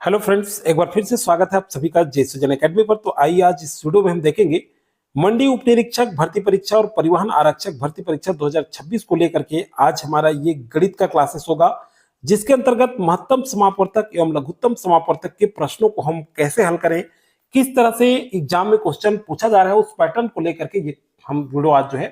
Hello friends, एक बार फिर से स्वागत है आप सभी का जय सुजन एकेडमी पर। तो आइए आज इस वीडियो में हम देखेंगे मंडी उप निरीक्षक भर्ती परीक्षा और परिवहन आरक्षक भर्ती परीक्षा 2026 को लेकर के आज हमारा ये गणित का क्लासेस होगा, जिसके अंतर्गत महत्तम समापवर्तक एवं लघुत्तम समापवर्तक के प्रश्नों को हम कैसे हल करें, किस तरह से एग्जाम में क्वेश्चन पूछा जा रहा है, उस पैटर्न को लेकर के ये हम वीडियो आज जो है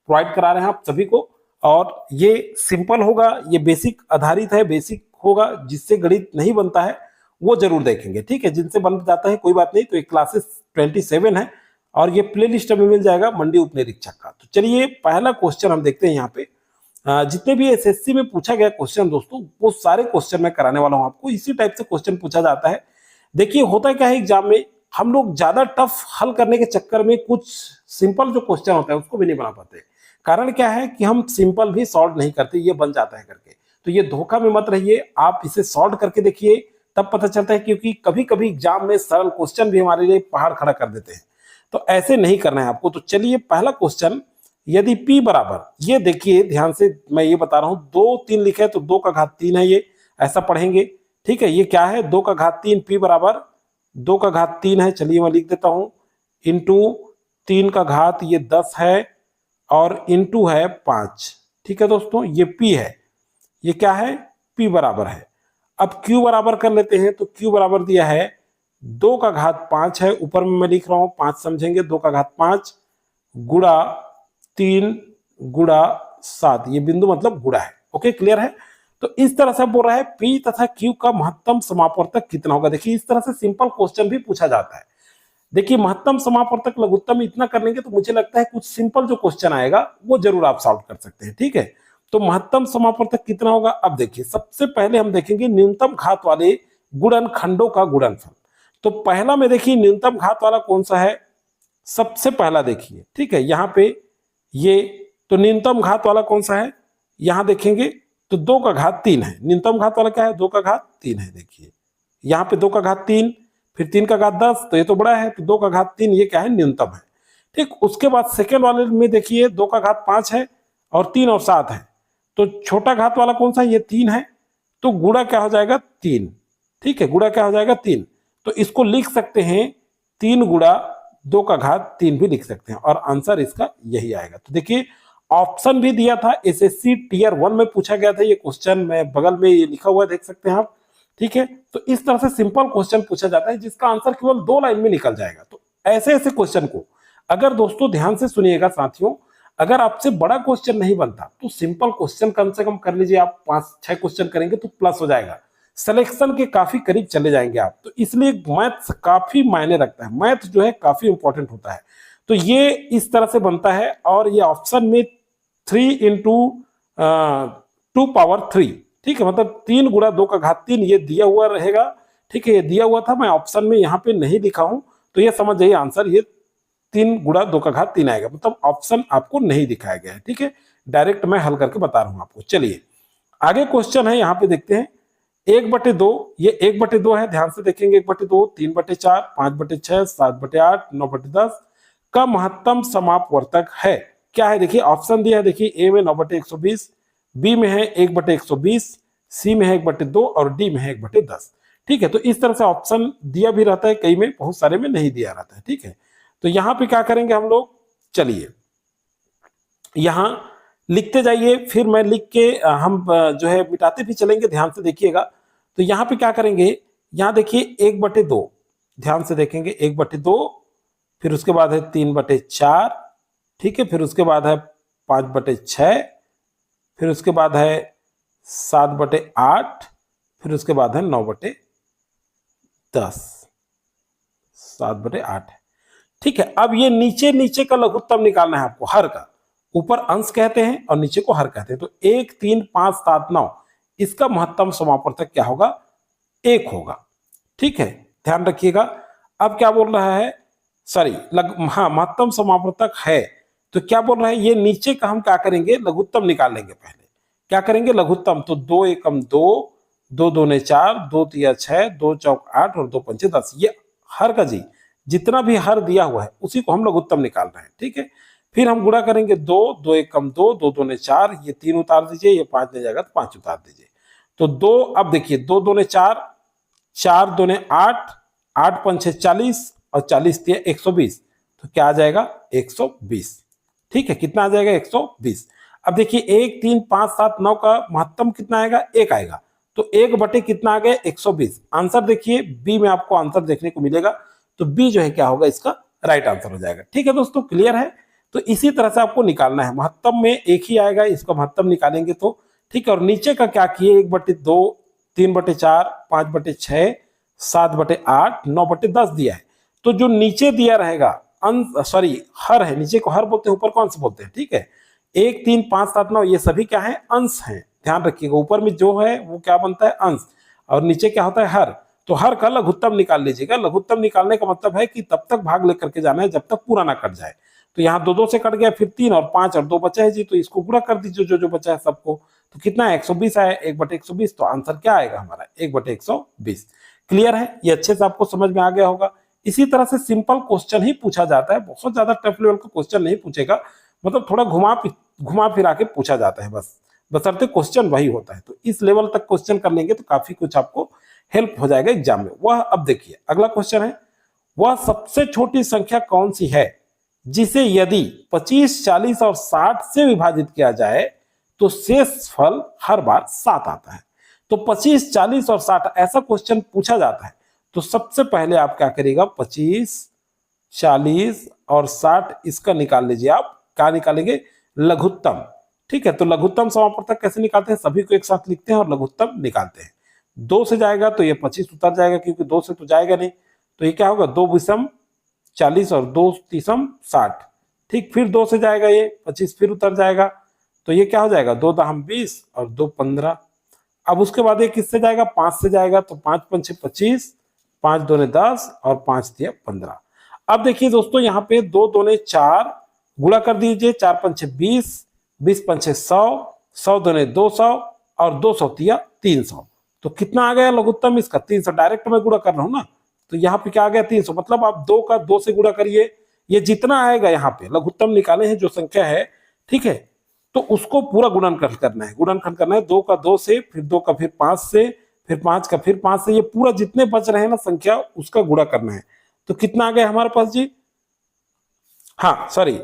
प्रोवाइड करा रहे हैं आप सभी को। और ये सिंपल होगा, ये बेसिक आधारित है, बेसिक होगा, जिससे गणित नहीं बनता है वो जरूर देखेंगे। ठीक है, जिनसे बन जाता है कोई बात नहीं। तो ये क्लासेस 27 है और ये प्ले लिस्ट में मिल जाएगा मंडी उप निरीक्षक का। तो चलिए पहला क्वेश्चन हम देखते हैं। यहाँ पे जितने भी एसएससी में पूछा गया क्वेश्चन दोस्तों, वो सारे क्वेश्चन मैं कराने वाला हूँ आपको। इसी टाइप से क्वेश्चन पूछा जाता है। देखिए होता क्या है, एग्जाम में हम लोग ज्यादा टफ हल करने के चक्कर में कुछ सिंपल जो क्वेश्चन होता है उसको भी नहीं बना पाते। कारण क्या है कि हम सिंपल भी सॉल्व नहीं करते, ये बन जाता है करके। तो ये धोखा में मत रहिए, आप इसे सॉल्व करके देखिए, तब पता चलता है। क्योंकि कभी कभी एग्जाम में सरल क्वेश्चन भी हमारे लिए पहाड़ खड़ा कर देते हैं, तो ऐसे नहीं करना है आपको। तो चलिए पहला क्वेश्चन, यदि p बराबर, ये देखिए ध्यान से मैं ये बता रहा हूं, 2 3 लिखे तो 2 का घात 3 है, ये ऐसा पढ़ेंगे। ठीक है, ये क्या है, 2 का घात 3, p बराबर 2 का घात 3 है। चलिए मैं लिख देता हूं, इंटू 3 का घात ये 10 है और इंटू है 5। ठीक है दोस्तों, ये p है, ये क्या है, p बराबर है। अब q बराबर कर लेते हैं। तो q बराबर दिया है 2 का घात 5 है, ऊपर में मैं लिख रहा हूं 5 समझेंगे, 2 का घात 5 गुड़ा 3 गुड़ा 7, ये बिंदु मतलब गुड़ा है। ओके, क्लियर है। तो इस तरह से बोल रहा है p तथा q का महत्तम समापवर्तक कितना होगा। देखिए इस तरह से सिंपल क्वेश्चन भी पूछा जाता है। देखिए महत्तम समापवर्तक लघुत्तम इतना कर लेंगे तो मुझे लगता है कुछ सिंपल जो क्वेश्चन आएगा वो जरूर आप सॉल्व कर सकते हैं। ठीक है, तो महत्तम समापवर्तक कितना होगा। अब देखिए सबसे पहले हम देखेंगे न्यूनतम घात वाले गुणनखंडों का गुणनफल। तो पहला में देखिए न्यूनतम घात वाला कौन सा है, सबसे पहला देखिए। ठीक है, यहाँ पे ये तो न्यूनतम घात वाला कौन सा है, यहां देखेंगे तो 2 का घात 3 है। न्यूनतम घात वाला क्या है, 2 का घात 3 है। देखिए यहाँ पे 2 का घात 3, फिर 3 का घात 10, तो ये तो बड़ा है, तो 2 का घात 3 ये क्या है, न्यूनतम है। ठीक, उसके बाद सेकेंड वाले में देखिए 2 का घात 5 है और 3 और 7 है। तो छोटा घात वाला कौन सा, ये 3 है। तो गुणा क्या हो जाएगा, 3। ठीक है, गुणा क्या हो जाएगा, 3। तो इसको लिख सकते हैं 3 गुणा 2 का घात 3 भी लिख सकते हैं और आंसर इसका यही आएगा। तो देखिए ऑप्शन भी दिया था, एसएससी टीयर 1 में पूछा गया था ये क्वेश्चन, में बगल में ये लिखा हुआ देख सकते हैं आप। ठीक है, तो इस तरह से सिंपल क्वेश्चन पूछा जाता है जिसका आंसर केवल 2 लाइन में निकल जाएगा। तो ऐसे ऐसे क्वेश्चन को अगर दोस्तों ध्यान से सुनिएगा साथियों, अगर आपसे बड़ा क्वेश्चन नहीं बनता तो सिंपल क्वेश्चन कम से कम कर लीजिए। आप 5-6 क्वेश्चन करेंगे तो प्लस हो जाएगा, सिलेक्शन के काफी करीब चले जाएंगे आप। तो इसलिए मैथ्स काफी मायने रखता है, मैथ जो है काफी इंपॉर्टेंट होता है। तो ये इस तरह से बनता है और ये ऑप्शन में 3 इंटू 2 पावर 3। ठीक है, मतलब 3 गुणा 2 का घात 3 ये दिया हुआ रहेगा। ठीक है, ये दिया हुआ था, मैं ऑप्शन में यहाँ पे नहीं लिखा हूं, तो ये समझ जाइए आंसर ये 3 गुणा 2 का घात 3 आएगा। मतलब ऑप्शन आपको नहीं दिखाया गया है। ठीक है, डायरेक्ट मैं हल करके बता रहा हूं आपको। चलिए आगे क्वेश्चन है, यहाँ पे देखते हैं 1/2, ये 1/2 है, ध्यान से देखेंगे। 1/2, 3/4, 5/6, 7/8, 9/10 का महत्तम समापवर्तक है। क्या है, देखिए ऑप्शन दिया है। देखिए ए में 9/120, बी में है 1/120, सी में है 1/2 और डी में है 1/10। ठीक है, तो इस तरह से ऑप्शन दिया भी रहता है, कई में, बहुत सारे में नहीं दिया रहता है। ठीक है, तो यहां पे क्या करेंगे हम लोग, चलिए यहां लिखते जाइए, फिर मैं लिख के हम जो है मिटाते भी चलेंगे, ध्यान से देखिएगा। तो यहाँ पे क्या करेंगे, यहाँ देखिए 1/2, ध्यान से देखेंगे 1/2, फिर उसके बाद है 3/4। ठीक है, फिर उसके बाद है 5/6, फिर उसके बाद है 7/8, फिर उसके बाद है 9/10, 7/8 है। ठीक है, अब ये नीचे नीचे का लघुत्तम निकालना है आपको, हर का। ऊपर अंश कहते हैं और नीचे को हर कहते हैं। तो 1 3 5 7 9, इसका महत्तम समापवर्तक क्या होगा, 1 होगा। ठीक है, ध्यान रखिएगा। अब क्या बोल रहा है, सॉरी हाँ, महत्तम समापवर्तक है। तो क्या बोल रहा है, ये नीचे का हम क्या करेंगे, लघुत्तम निकाल लेंगे। पहले क्या करेंगे, लघुत्तम। तो 2 एकम 2, 2 दूने 4, 2 तिया 6, 2 चौक 8 और 2 पंचे 10, ये हर का जी जितना भी हर दिया हुआ है उसी को हम लघुत्तम निकाल रहे हैं। ठीक है, फिर हम गुणा करेंगे 2, 2 एकम 2, 2 दूने 4, ये 3 उतार दीजिए, ये 5 ले जाएगा तो 5 उतार दीजिए। तो 2, अब देखिए 2 दूने 4, 4 दूने 8, 8 पंचे 40 और 40 दिया 120, तो क्या आ जाएगा 120। ठीक है, कितना आ जाएगा 120। अब देखिए 1 3 5 7 9 का महत्तम कितना आएगा, 1 आएगा, तो 1 बटे कितना आ गया 120। आंसर देखिए बी में आपको आंसर देखने को मिलेगा, तो बी जो है क्या होगा, इसका राइट आंसर हो जाएगा। ठीक है दोस्तों, क्लियर है। तो इसी तरह से आपको निकालना है, महत्तम में एक ही आएगा, इसका महत्तम निकालेंगे तो ठीक है। और नीचे का क्या किए, 1/2, 3/4, 5/6, 7/8, 9/10 दिया है। तो जो नीचे दिया रहेगा सॉरी हर है, नीचे को हर बोलते हैं, ऊपर को अंश बोलते हैं। ठीक है, 1 3 5 7 9 ये सभी क्या है, अंश हैं, ध्यान रखिएगा। ऊपर में जो है वो क्या बनता है, अंश, और नीचे क्या होता है, हर। तो हर का लघुत्तम निकाल लीजिएगा। लघुत्तम निकालने का मतलब है कि तब तक भाग लेकर के जाना है जब तक पूरा ना कट जाए। तो यहाँ 2 2 से कट गया, फिर 3 और 5 और 2 बचा है जी, तो इसको पूरा कर दीजिए जो जो बचा है सबको। तो कितना है 120 आया, 1/120, तो आंसर क्या आएगा हमारा 1/120। क्लियर है, ये अच्छे से आपको समझ में आ गया होगा। इसी तरह से सिंपल क्वेश्चन ही पूछा जाता है, बहुत ज्यादा टफ लेवल का क्वेश्चन नहीं पूछेगा, मतलब थोड़ा घुमा फिरा के पूछा जाता है बस, बशर्ते क्वेश्चन वही होता है। तो इस लेवल तक क्वेश्चन कर लेंगे तो काफी कुछ आपको हेल्प हो जाएगा एग्जाम में। वह अब देखिए अगला क्वेश्चन है, वह सबसे छोटी संख्या कौन सी है जिसे यदि 25, 40 और 60 से विभाजित किया जाए तो शेष फल हर बार 7 आता है। तो 25, 40 और 60 ऐसा क्वेश्चन पूछा जाता है, तो सबसे पहले आप क्या करिएगा, 25, 40 और 60 इसका निकाल लीजिए। आप क्या निकालेंगे, लघुत्तम। ठीक है, तो लघुत्तम समापवर्तक कैसे निकालते हैं, सभी को एक साथ लिखते हैं और लघुत्तम निकालते हैं। 2 से जाएगा तो ये 25 उतर जाएगा, क्योंकि 2 से तो जाएगा नहीं, तो ये क्या होगा, 2 विषम 40 और 2 तीसम 60। ठीक, फिर 2 से जाएगा ये 25, फिर उतर जाएगा, तो ये क्या हो जाएगा, 2 दहम 20 और 2 15। अब उसके बाद ये किससे जाएगा, 5 से जाएगा, तो 5 पंचे 25, 5 दूने 10 और 5 दिया 15। अब देखिए दोस्तों यहाँ पे 2 दूने 4 गुणा कर दीजिए, 4 पंचे 20, 20 पंचे 100, 100 दूने 200 और 200 दिया 300। तो कितना आ गया लघुत्तम इसका, 300। डायरेक्ट मैं गुणा कर रहा हूं ना, तो यहाँ पे क्या आ गया 300। मतलब आप 2 का 2 से गुणा करिए, ये जितना आएगा यहाँ पे लघुत्तम निकाले हैं जो संख्या है, ठीक है, तो उसको पूरा गुणनखंड करना है। गुणनखंड करना है 2 का 2 से, फिर 2 का फिर 5 से, फिर 5 का फिर 5 से, ये पूरा जितने बच रहे हैं ना संख्या उसका गुणा करना है। तो कितना आ गया हमारे पास जी, हाँ सॉरी,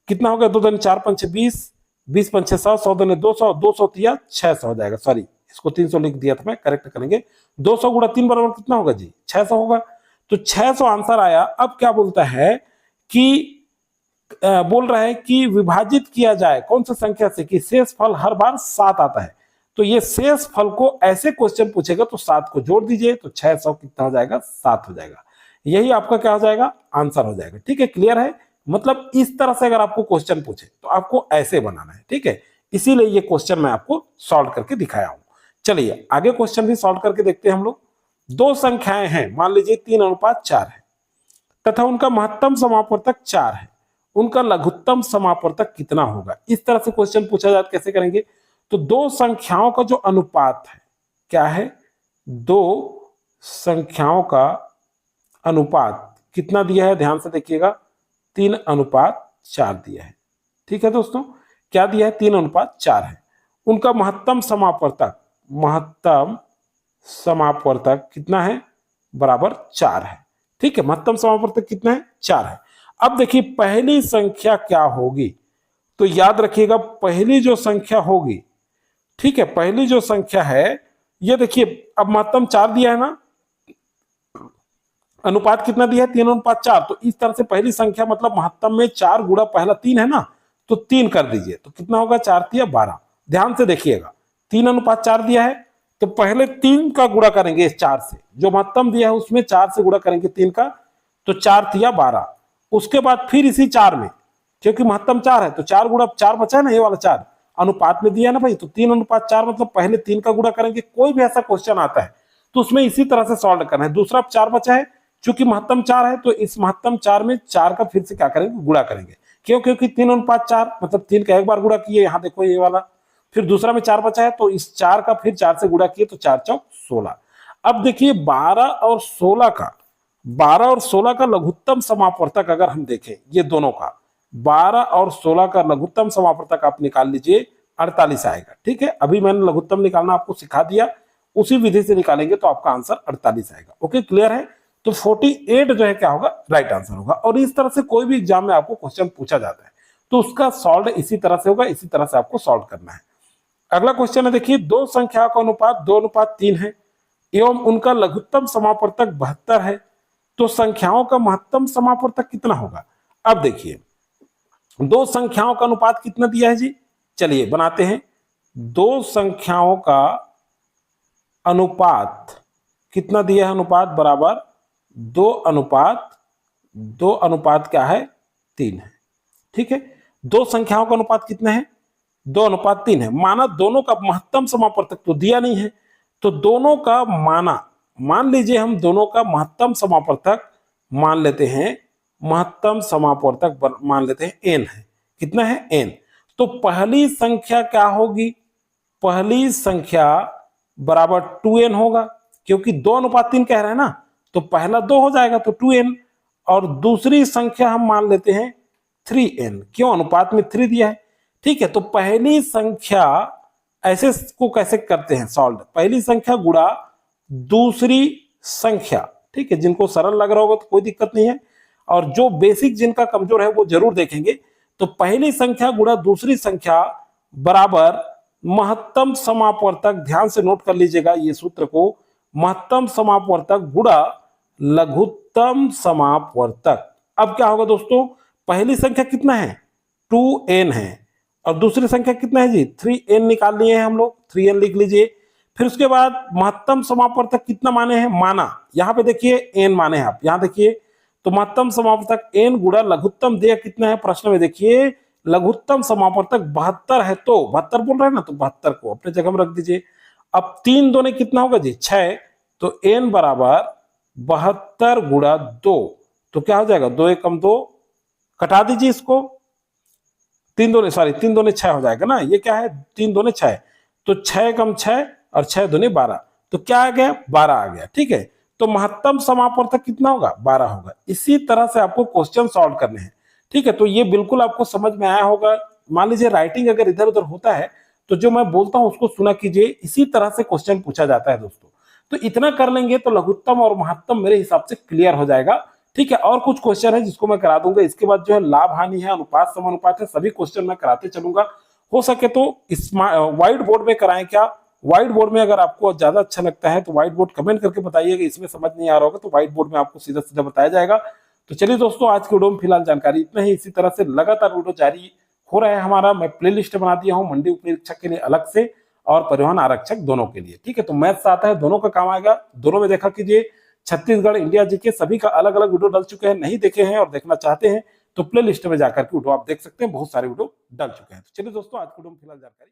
कितना हो गया, 2 दूने 4 पंचे 20, 20 पंचे 100, 100 दूने 200, 200 दिया 600 हो जाएगा। सॉरी, इसको 300 लिख दिया था मैं, करेक्ट करेंगे। 200 गुणा 3 बराबर कितना होगा जी, 600 होगा। तो 600 आंसर आया। अब क्या बोलता है कि बोल रहा है कि विभाजित किया जाए कौन सी संख्या से कि शेष फल हर बार 7 आता है। तो ये शेष फल को ऐसे क्वेश्चन पूछेगा तो 7 को जोड़ दीजिए, तो 600 कितना हो जाएगा, 7 हो जाएगा। यही आपका क्या हो जाएगा, आंसर हो जाएगा। ठीक है, क्लियर है। मतलब इस तरह से अगर आपको क्वेश्चन पूछे तो आपको ऐसे बनाना है। ठीक है, इसीलिए ये क्वेश्चन मैं आपको सॉल्व करके दिखाया हूं। चलिए आगे क्वेश्चन भी सॉल्व करके देखते हैं हम लोग। 2 संख्याएं हैं, मान लीजिए 3:4 है तथा उनका महत्तम समापवर्तक 4 है, उनका लघुत्तम समापवर्तक कितना होगा। इस तरह से क्वेश्चन पूछा जाता, कैसे करेंगे, तो 2 संख्याओं का जो अनुपात है, क्या है, 2 संख्याओं का अनुपात कितना दिया है, ध्यान से देखिएगा, 3:4 दिया है। ठीक है दोस्तों, क्या दिया है, 3:4 है। उनका महत्तम समापवर्तक कितना है, बराबर 4 है। ठीक है, महत्तम समापवर्तक कितना है, 4 है। अब देखिए पहली संख्या क्या होगी, तो याद रखिएगा पहली जो संख्या होगी, ठीक है, पहली जो संख्या है ये देखिए, अब महत्तम 4 दिया है ना, अनुपात कितना दिया है, 3:4। तो इस तरह से पहली संख्या मतलब महत्तम में 4 गुणा पहला 3 है ना, तो 3 कर दीजिए, तो कितना होगा, 4 दिया 12। ध्यान से देखिएगा, 3:4 दिया है, तो पहले 3 का गुणा करेंगे इस 4 से, जो महत्तम दिया है उसमें 4 से गुणा करेंगे 3 का, तो 4 दिया 12। उसके बाद फिर इसी 4 में, क्योंकि महत्तम 4 है तो 4 गुणा 4 बचा है ना, ये वाला 4 अनुपात में दिया है ना भाई, तो 3:4 मतलब पहले 3 का गुणा करेंगे। कोई भी ऐसा क्वेश्चन आता है तो उसमें इसी तरह से सॉल्व करना है। दूसरा 4 बचा है, चूंकि महत्तम 4 है तो इस महत्तम 4 में 4 का फिर से क्या करेंगे, गुणा करेंगे। क्यों, क्योंकि 3:4 मतलब 3 का एक बार गुणा किए, यहां देखो ये वाला, फिर दूसरा में 4 बचा है तो इस 4 का फिर 4 से गुणा किए, तो 4 चौक 16। अब देखिए 12 और 16 का लघुत्तम समापवर्तक अगर हम देखें, ये दोनों का 12 और 16 का लघुत्तम समापवर्तक आप निकाल लीजिए, 48 आएगा। ठीक है, अभी मैंने लघुत्तम निकालना आपको सिखा दिया, उसी विधि से निकालेंगे तो आपका आंसर 48 आएगा। ओके, क्लियर है? तो 48 जो है क्या होगा, राइट आंसर होगा। और इस तरह से कोई भी एग्जाम में आपको क्वेश्चन पूछा जाता है तो उसका सॉल्व इसी तरह से होगा, इसी तरह से आपको सॉल्व करना है। अगला क्वेश्चन है, देखिए, दो संख्याओं का अनुपात 2:3 है एवं उनका लघुत्तम समापवर्तक 72 है, तो संख्याओं का महत्तम समापवर्तक कितना होगा? अब देखिए, दो संख्याओं का अनुपात कितना दिया है जी, चलिए बनाते हैं। दो संख्याओं का अनुपात कितना दिया है? अनुपात बराबर 2:2 क्या है, 3 है। ठीक है, दो संख्याओं का अनुपात कितना है? 2:3 है। माना दोनों का महत्तम समापवर्तक तो दिया नहीं है, तो दोनों का मान लीजिए हम दोनों का महत्तम समापवर्तक मान लेते हैं, महत्तम समापवर्तक मान लेते हैं n है। कितना है? n। तो पहली संख्या क्या होगी? पहली संख्या बराबर 2n होगा, क्योंकि 2:3 कह रहे हैं ना, तो पहला 2 हो जाएगा तो 2n, और दूसरी संख्या हम मान लेते हैं 3n। क्यों? अनुपात में 3 दिया है। ठीक है, तो पहली संख्या ऐसे को कैसे करते हैं सॉल्व? पहली संख्या गुणा दूसरी संख्या। ठीक है, जिनको सरल लग रहा होगा तो कोई दिक्कत नहीं है, और जो बेसिक जिनका कमजोर है वो जरूर देखेंगे। तो पहली संख्या गुणा दूसरी संख्या बराबर महत्तम समापवर्तक, ध्यान से नोट कर लीजिएगा ये सूत्र को, महत्तम समापवर्तक गुणा लघुत्तम समापवर्तक। अब क्या होगा दोस्तों? पहली संख्या कितना है? 2n है, और दूसरी संख्या कितना है जी? 3n निकाल लिए हैं हम लोग, 3n लिख लीजिए। फिर उसके बाद महत्तम समापवर्तक कितना माने हैं? माना, यहाँ पे देखिए n माने हैं आप, यहाँ देखिए, तो महत्तम समापवर्तक n गुणा लघुत्तम दिया कितना है प्रश्न में, देखिए लघुत्तम समापवर्तक 72 है, तो 72 बोल रहे हैं ना, तो 72 को अपने जगह में रख दीजिए। अब 3 दूने कितना होगा जी? 6, तो n बराबर 72 गुणा 2, तो क्या हो जाएगा? 2 एकम 2, कटा दीजिए इसको, 3 दूने 6 हो जाएगा ना, ये क्या है? 3 दूने 6, तो 6 कम 6 और 6 दूने 12, तो क्या आ गया? 12 आ गया। ठीक है, तो महत्तम समापवर्तक कितना होगा? 12 होगा। इसी तरह से आपको क्वेश्चन सॉल्व करने हैं। ठीक है, तो ये बिल्कुल आपको समझ में आया होगा। मान लीजिए राइटिंग अगर इधर उधर होता है तो जो मैं बोलता हूं उसको सुना कीजिए, इसी तरह से क्वेश्चन पूछा जाता है दोस्तों। तो इतना कर लेंगे तो लघुत्तम और महत्तम मेरे हिसाब से क्लियर हो जाएगा। ठीक है, और कुछ क्वेश्चन है जिसको मैं करा दूंगा, इसके बाद जो है लाभ हानि है, अनुपात समानुपात है, सभी क्वेश्चन मैं कराते चलूंगा। हो सके तो इस व्हाइट बोर्ड में कराएं क्या? व्हाइट बोर्ड में अगर आपको ज्यादा अच्छा लगता है तो व्हाइट बोर्ड कमेंट करके बताइएगा, इसमें समझ नहीं आ रहा होगा तो व्हाइट बोर्ड में आपको सीधा सीधा बताया जाएगा। तो चलिए दोस्तों, आज की वीडियो में फिलहाल जानकारी इतना ही। इसी तरह से लगातार वीडियो जारी हो रहा है हमारा। मैं प्लेलिस्ट बना दिया हूँ मंडी उप निरीक्षक के लिए अलग से और परिवहन आरक्षक दोनों के लिए। ठीक है, तो मैथ्स आता है, दोनों का काम आएगा, दोनों में देखा कीजिए। छत्तीसगढ़, इंडिया जीके सभी का अलग अलग वीडियो डल चुके हैं, नहीं देखे हैं और देखना चाहते हैं तो प्ले लिस्ट में जाकर के वीडियो आप देख सकते हैं, बहुत सारे वीडियो डल चुके हैं। तो चलिए दोस्तों, आज की वीडियो में फिलहाल जानकारी।